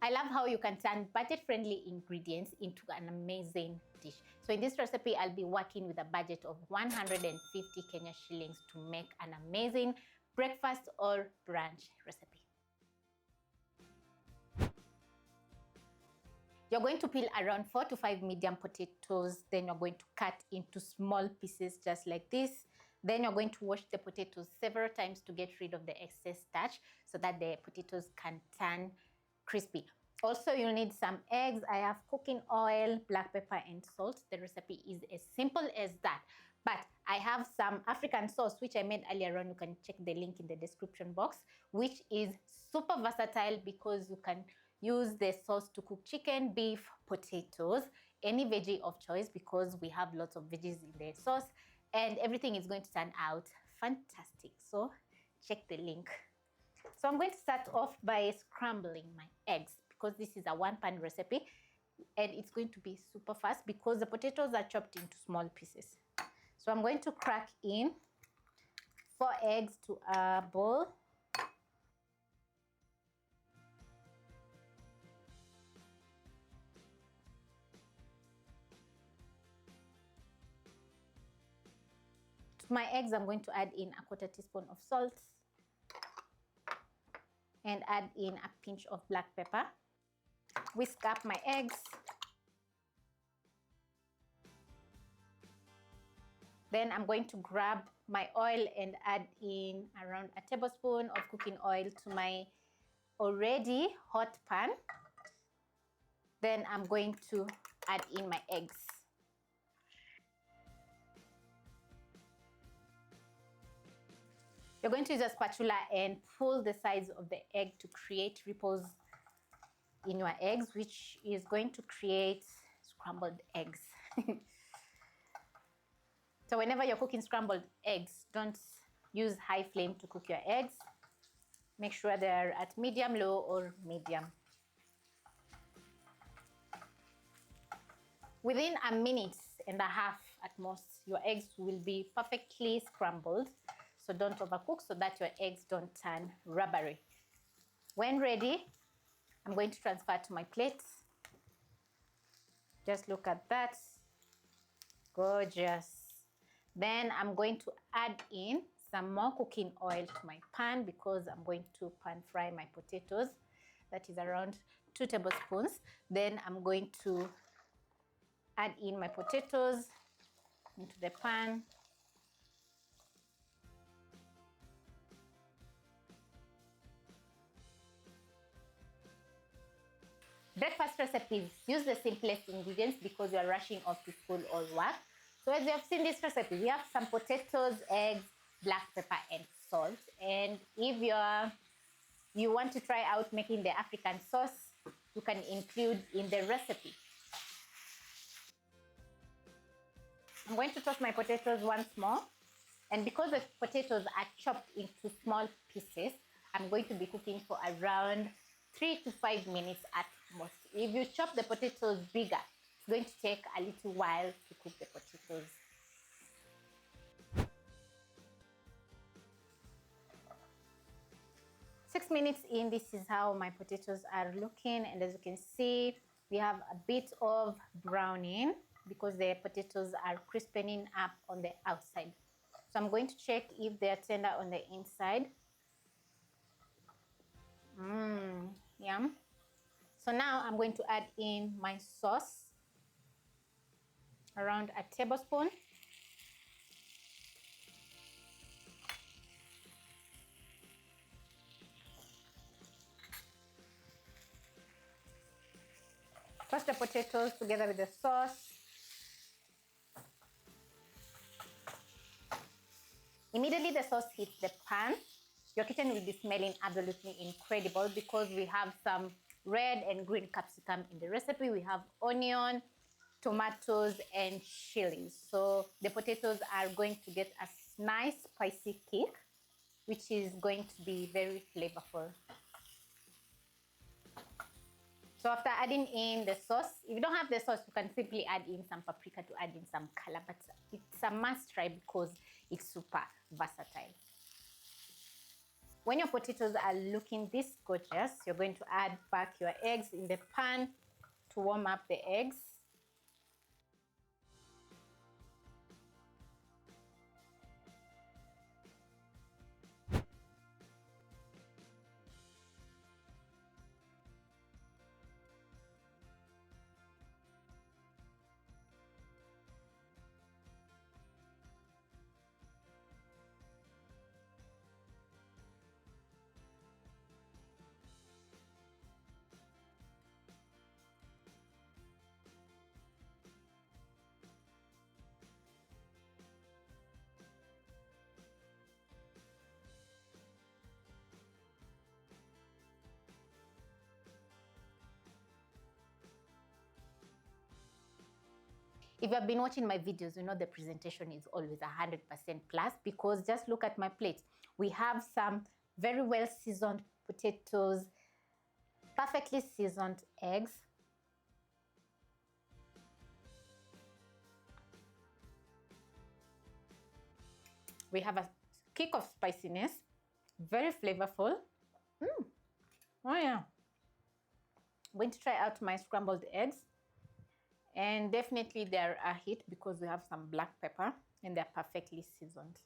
I love how you can turn budget-friendly ingredients into an amazing dish. So in this recipe, I'll be working with a budget of 150 Kenya shillings to make an amazing breakfast or brunch recipe. You're going to peel around 4 to 5 medium potatoes. Then you're going to cut into small pieces just like this. Then you're going to wash the potatoes several times to get rid of the excess starch so that the potatoes can turn crispy. Also, you'll need some eggs. I have cooking oil, black pepper, and salt. The recipe is as simple as that. But I have some African sauce, which I made earlier on. You can check the link in the description box, which is super versatile because you can use the sauce to cook chicken, beef, potatoes, any veggie of choice because we have lots of veggies in the sauce and everything is going to turn out fantastic. So check the link. So I'm going to start off by scrambling my eggs because this is a one-pan recipe and it's going to be super fast because the potatoes are chopped into small pieces. So I'm going to crack in 4 eggs to a bowl. To my eggs, I'm going to add in a 1/4 teaspoon of salt and add in a pinch of black pepper. Whisk up my eggs. Then I'm going to grab my oil and add in around a tablespoon of cooking oil to my already hot pan. Then I'm going to add in my eggs. You're going to use a spatula and pull the sides of the egg to create ripples in your eggs, which is going to create scrambled eggs. So whenever you're cooking scrambled eggs, don't use high flame to cook your eggs. Make sure they're at medium, low, or medium. Within a minute and a half at most, your eggs will be perfectly scrambled. So don't overcook so that your eggs don't turn rubbery. When ready, I'm going to transfer to my plate. Just look at that. Gorgeous. Then I'm going to add in some more cooking oil to my pan because I'm going to pan fry my potatoes. That is around 2 tablespoons. Then I'm going to add in my potatoes into the pan. Breakfast recipes use the simplest ingredients because you are rushing off to school or work. So as you have seen this recipe, we have some potatoes, eggs, black pepper, and salt. And if you want to try out making the African sauce, you can include in the recipe. I'm going to toss my potatoes once more. And because the potatoes are chopped into small pieces, I'm going to be cooking for around 3 to 5 minutes at most. If you chop the potatoes bigger, it's going to take a little while to cook the potatoes. Six minutes in, this is how my potatoes are looking. And as you can see, we have a bit of browning because the potatoes are crispening up on the outside. So I'm going to check if they're tender on the inside. Yum. So now I'm going to add in my sauce, around a tablespoon. Toss the potatoes together with the sauce. Immediately the sauce hits the pan, your kitchen will be smelling absolutely incredible because we have some red and green capsicum in the recipe. We have onion, tomatoes, and chilies. So the potatoes are going to get a nice spicy kick, which is going to be very flavorful. So after adding in the sauce, if you don't have the sauce, you can simply add in some paprika to add in some color, but it's a must try because it's super versatile. When your potatoes are looking this gorgeous, you're going to add back your eggs in the pan to warm up the eggs. If you have been watching my videos, you know the presentation is always 100% plus, because just look at my plate. We have some very well seasoned potatoes, perfectly seasoned eggs, we have a kick of spiciness, very flavorful. Oh yeah. I'm going to try out my scrambled eggs. And definitely they're a hit because we have some black pepper and they're perfectly seasoned.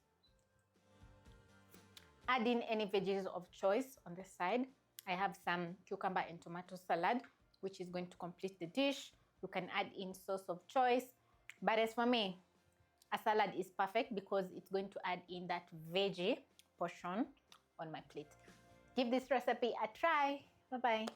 Add in any veggies of choice on the side. I have some cucumber and tomato salad, which is going to complete the dish. You can add in sauce of choice. But as for me, a salad is perfect because it's going to add in that veggie portion on my plate. Give this recipe a try. Bye-bye.